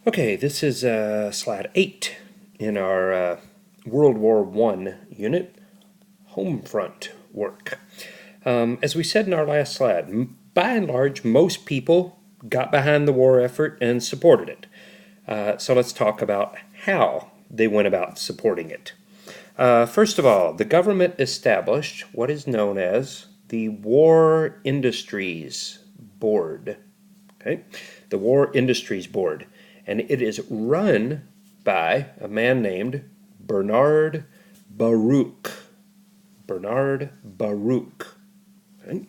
Okay, this is slide 8 in our World War I unit, Homefront work. As we said in our last slide, by and large, most people got behind the war effort and supported it. So let's talk about how they went about supporting it. First of all, the government established what is known as the War Industries Board. Okay? The War Industries Board. And it is run by a man named Bernard Baruch. Bernard Baruch. Okay?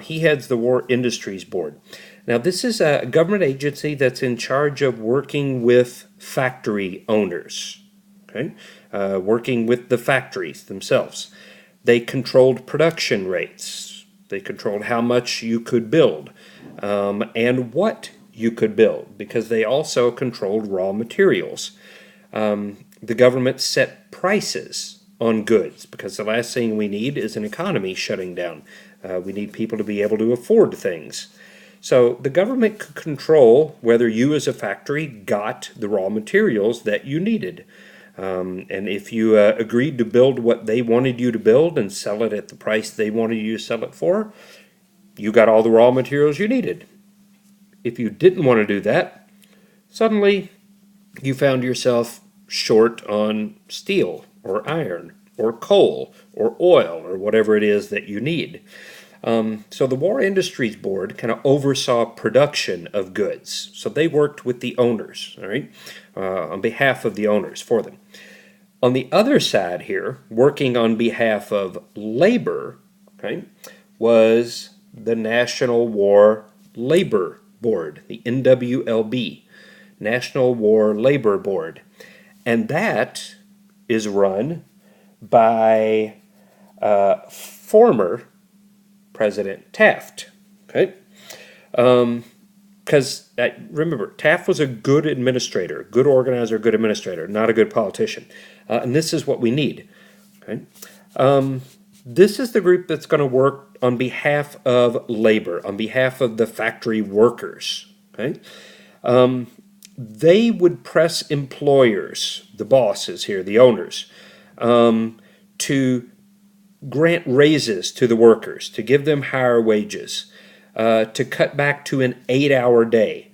He heads the War Industries Board. Now, this is a government agency that's in charge of working with factory owners, okay? Working with the factories themselves. They controlled production rates. They controlled how much you could build and what you could build, because they also controlled raw materials. The government set prices on goods, because the last thing we need is an economy shutting down. We need people to be able to afford things. So the government could control whether you as a factory got the raw materials that you needed. And if you agreed to build what they wanted you to build and sell it at the price they wanted you to sell it for, you got all the raw materials you needed. If you didn't want to do that, suddenly you found yourself short on steel or iron or coal or oil or whatever it is that you need. So the War Industries Board kind of oversaw production of goods. So they worked with the owners, all right, on behalf of the owners for them. On the other side here, working on behalf of labor, okay, was the National War Labor Board, the NWLB, National War Labor Board. And that is run by former President Taft. Okay? Because remember, Taft was a good administrator, good organizer, good administrator, not a good politician. And this is what we need. Okay? This is the group that's going to work on behalf of labor, on behalf of the factory workers. Okay? They would press employers, the bosses here, the owners, to grant raises to the workers, to give them higher wages, to cut back to an 8-hour day.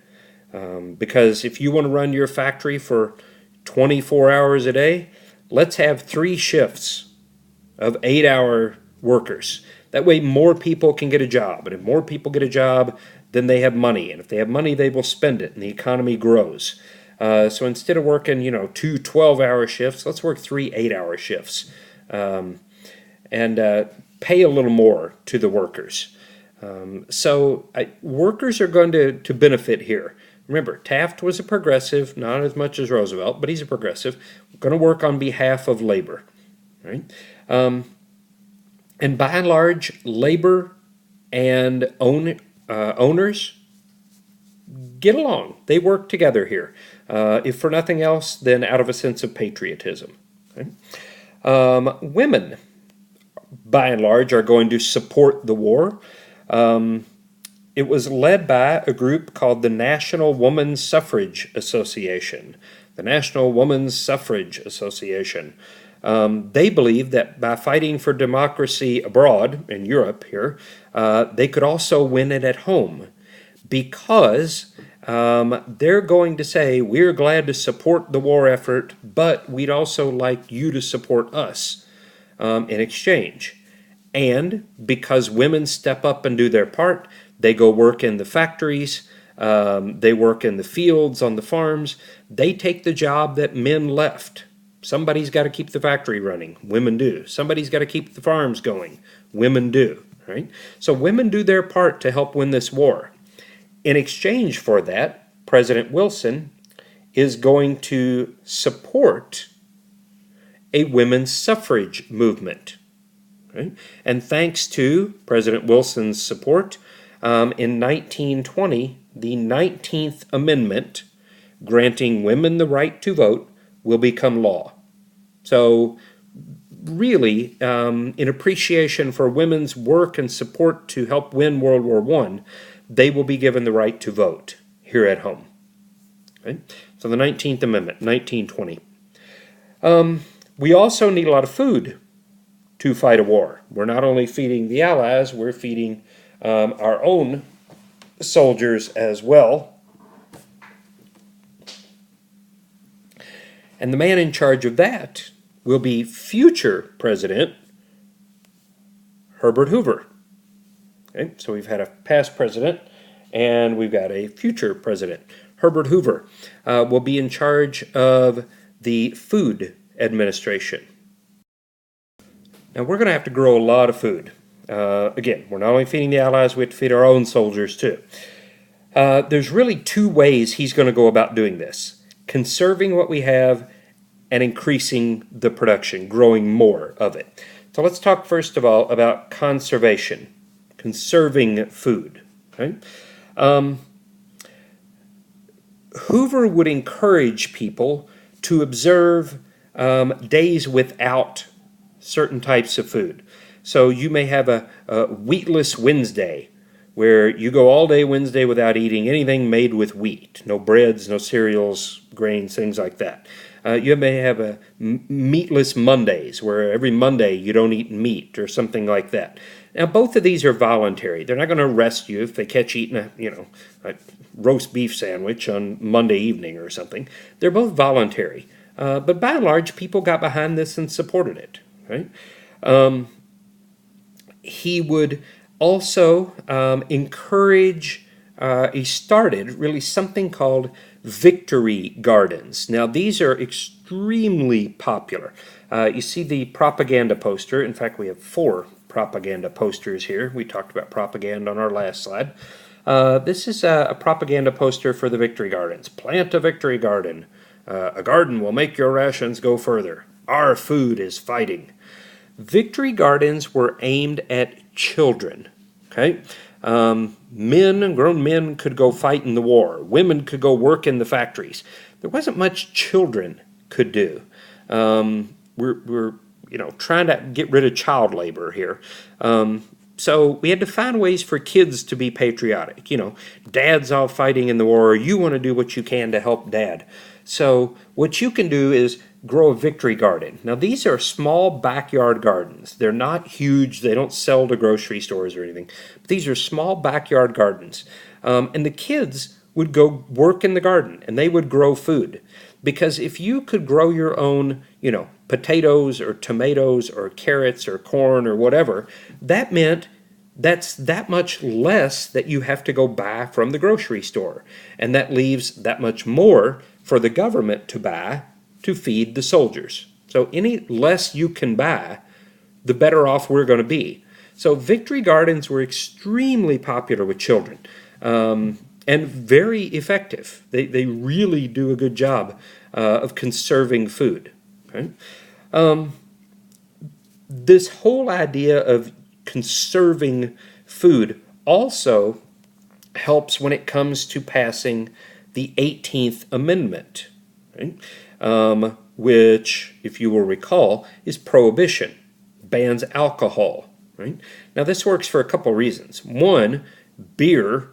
Because if you want to run your factory for 24 hours a day, let's have 3 shifts of 8-hour workers. That way more people can get a job. And if more people get a job, then they have money. And if they have money, they will spend it, and the economy grows. So instead of working, 2 12-hour shifts, let's work 3 8-hour shifts. And pay a little more to the workers. So workers are going to benefit here. Remember, Taft was a progressive, not as much as Roosevelt, but he's a progressive. Going to work on behalf of labor. Right? And by and large, labor and owners get along. They work together here. If for nothing else, then out of a sense of patriotism. Okay? Women, by and large, are going to support the war. It was led by a group called the National Woman's Suffrage Association. The National Woman's Suffrage Association. They believed that by fighting for democracy abroad, in Europe here, they could also win it at home. Because they're going to say, we're glad to support the war effort, but we'd also like you to support us in exchange. And because women step up and do their part, they go work in the factories, they work in the fields, on the farms, they take the job that men left. Somebody's got to keep the factory running. Women do. Somebody's got to keep the farms going. Women do. Right? So women do their part to help win this war. In exchange for that, President Wilson is going to support a women's suffrage movement. Right? And thanks to President Wilson's support, in 1920, the 19th Amendment granting women the right to vote will become law. So really, in appreciation for women's work and support to help win World War I, they will be given the right to vote here at home. Okay? So the 19th Amendment, 1920. We also need a lot of food to fight a war. We're not only feeding the Allies, we're feeding our own soldiers as well. And the man in charge of that will be future President Herbert Hoover. Okay, so we've had a past president and we've got a future president. Herbert Hoover will be in charge of the Food Administration. Now we're going to have to grow a lot of food. Again, we're not only feeding the Allies, we have to feed our own soldiers too. There's really two ways he's going to go about doing this. Conserving what we have and increasing the production, growing more of it. So let's talk first of all about conservation, conserving food. Okay? Hoover would encourage people to observe days without certain types of food. So you may have a wheatless Wednesday, where you go all day Wednesday without eating anything made with wheat. No breads, no cereals, grains, things like that. You may have a meatless Mondays, where every Monday you don't eat meat or something like that. Now, both of these are voluntary. They're not going to arrest you if they catch you eating a roast beef sandwich on Monday evening or something. They're both voluntary. But by and large, people got behind this and supported it. Right? He would also encourage, he started really something called victory gardens. Now these are extremely popular. You see the propaganda poster. In fact, we have 4 propaganda posters here. We talked about propaganda on our last slide. This is a propaganda poster for the victory gardens. Plant a victory garden. A garden will make your rations go further. Our food is fighting. Victory gardens were aimed at children. Okay, grown men could go fight in the war. Women could go work in the factories. There wasn't much children could do. We're trying to get rid of child labor here. So we had to find ways for kids to be patriotic. Dad's all fighting in the war. You want to do what you can to help Dad. So what you can do is grow a victory garden. Now these are small backyard gardens. They're not huge. They don't sell to grocery stores or anything. But these are small backyard gardens. And the kids would go work in the garden and they would grow food. Because if you could grow your own, potatoes or tomatoes or carrots or corn or whatever, that meant that's that much less that you have to go buy from the grocery store. And that leaves that much more for the government to buy to feed the soldiers. So any less you can buy, the better off we're going to be. So victory gardens were extremely popular with children and very effective. They really do a good job of conserving food. Okay? This whole idea of conserving food also helps when it comes to passing the 18th Amendment, right? Which, if you will recall, is Prohibition, bans alcohol. Right? Now this works for a couple reasons. One, beer,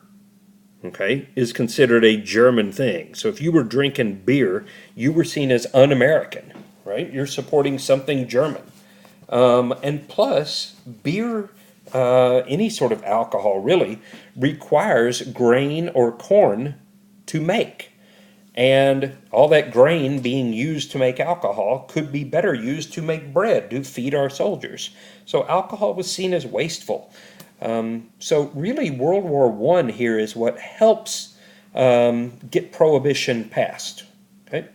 is considered a German thing. So if you were drinking beer, you were seen as un-American. Right? You're supporting something German. And plus, beer, any sort of alcohol really, requires grain or corn to make. And all that grain being used to make alcohol could be better used to make bread to feed our soldiers. So alcohol was seen as wasteful. So really World War I here is what helps get Prohibition passed. Okay?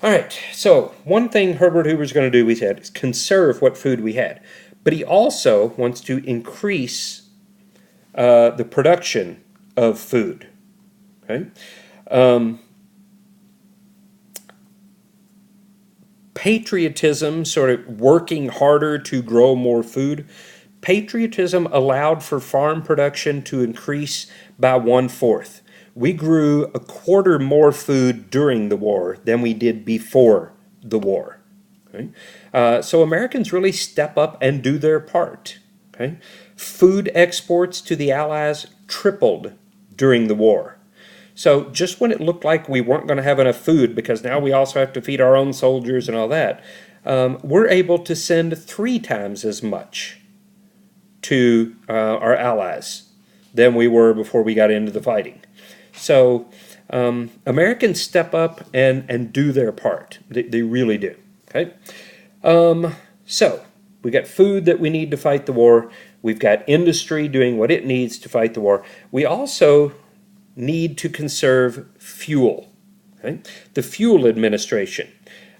All right, so one thing Herbert Hoover's going to do, we said, is conserve what food we had. But he also wants to increase the production of food. Okay? Patriotism, sort of working harder to grow more food, patriotism allowed for farm production to increase by 1/4. We grew 1/4 more food during the war than we did before the war. Okay? So Americans really step up and do their part. Okay? Food exports to the Allies tripled during the war. So just when it looked like we weren't going to have enough food, because now we also have to feed our own soldiers and all that, we're able to send 3 times as much to our allies than we were before we got into the fighting. So Americans step up and do their part. They really do. Okay. So we got food that we need to fight the war. We've got industry doing what it needs to fight the war. We also need to conserve fuel. Okay? The fuel administration,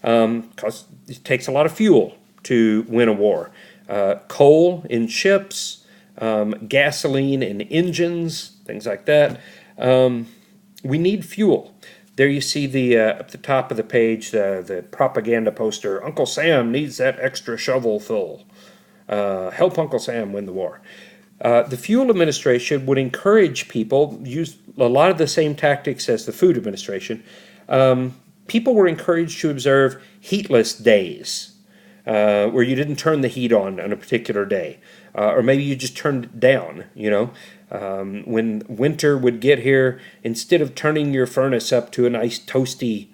because it takes a lot of fuel to win a war. Coal in ships, gasoline in engines, things like that. We need fuel. There you see at the top of the page, the propaganda poster, Uncle Sam needs that extra shovel full. Help Uncle Sam win the war. The Fuel Administration would encourage people, use a lot of the same tactics as the Food Administration. People were encouraged to observe heatless days, where you didn't turn the heat on a particular day. Or maybe you just turned it down, you know. When winter would get here, instead of turning your furnace up to a nice toasty,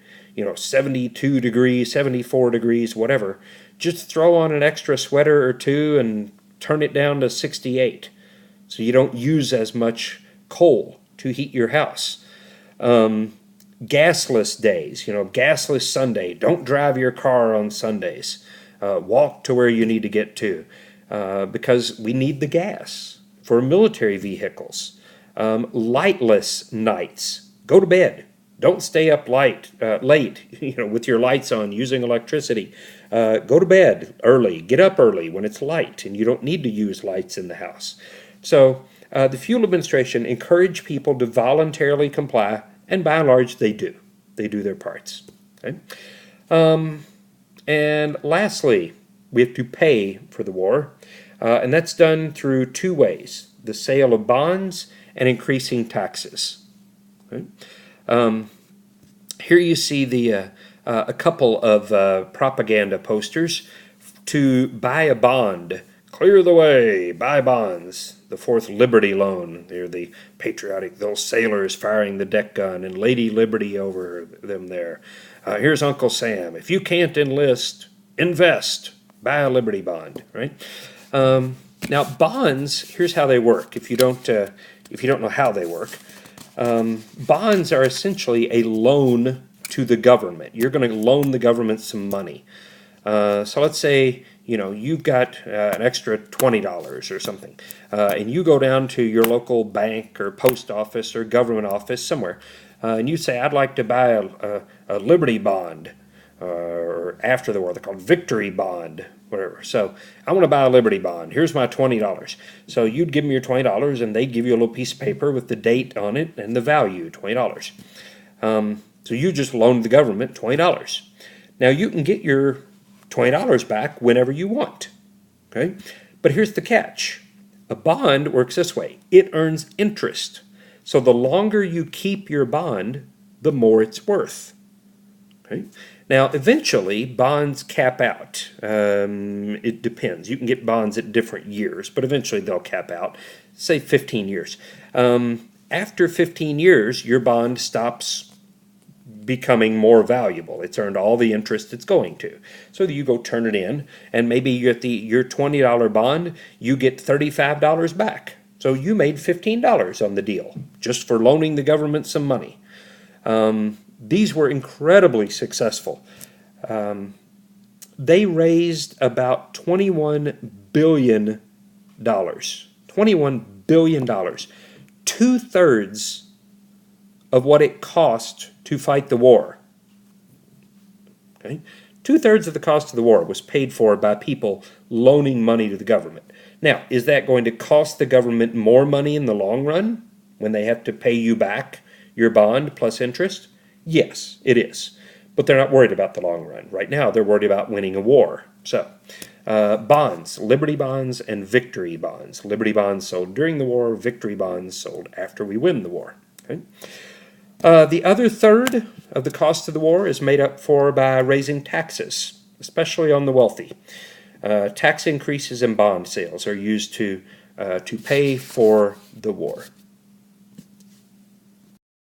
72 degrees, 74 degrees, whatever, just throw on an extra sweater or two and turn it down to 68 so you don't use as much coal to heat your house. Gasless days, gasless Sunday. Don't drive your car on Sundays. Walk to where you need to get to, because we need the gas for military vehicles. Lightless nights. Go to bed. Don't stay up late, with your lights on, using electricity. Go to bed early. Get up early when it's light, and you don't need to use lights in the house. So the Fuel Administration encouraged people to voluntarily comply, and by and large, they do. They do their parts. Okay? And lastly, we have to pay for the war, and that's done through 2 ways: the sale of bonds and increasing taxes. Okay? Here you see a couple of propaganda posters to buy a bond. Clear the way, buy bonds. The 4th Liberty Loan. They're the patriotic, those sailors firing the deck gun, and Lady Liberty over them there. Here's Uncle Sam. If you can't enlist, invest. Buy a Liberty bond, right? Now bonds, here's how they work. If you don't know how they work, bonds are essentially a loan to the government. You're going to loan the government some money. So let's say you've got an extra $20 or something, and you go down to your local bank or post office or government office somewhere, and you say, I'd like to buy a Liberty bond, or after the war they're called Victory bond, whatever. So I want to buy a Liberty bond. Here's my $20. So you'd give them your $20, and they'd give you a little piece of paper with the date on it and the value, $20. So you just loaned the government $20. Now you can get your $20 back whenever you want. Okay? But here's the catch. A bond works this way. It earns interest. So the longer you keep your bond, the more it's worth. Okay? Now, eventually, bonds cap out. It depends. You can get bonds at different years, but eventually they'll cap out, say 15 years. After 15 years, your bond stops becoming more valuable. It's earned all the interest it's going to. So you go turn it in, and maybe you get your $20 bond, you get $35 back. So you made $15 on the deal, just for loaning the government some money. These were incredibly successful. They raised about $21 billion. $21 billion. 2/3 of what it cost to fight the war. Okay? 2/3 of the cost of the war was paid for by people loaning money to the government. Now, is that going to cost the government more money in the long run when they have to pay you back your bond plus interest? Yes, it is. But they're not worried about the long run. Right now, they're worried about winning a war. So, bonds, Liberty bonds and Victory bonds. Liberty bonds sold during the war, Victory bonds sold after we win the war. Okay? The other third of the cost of the war is made up for by raising taxes, especially on the wealthy. Tax increases and bond sales are used to pay for the war.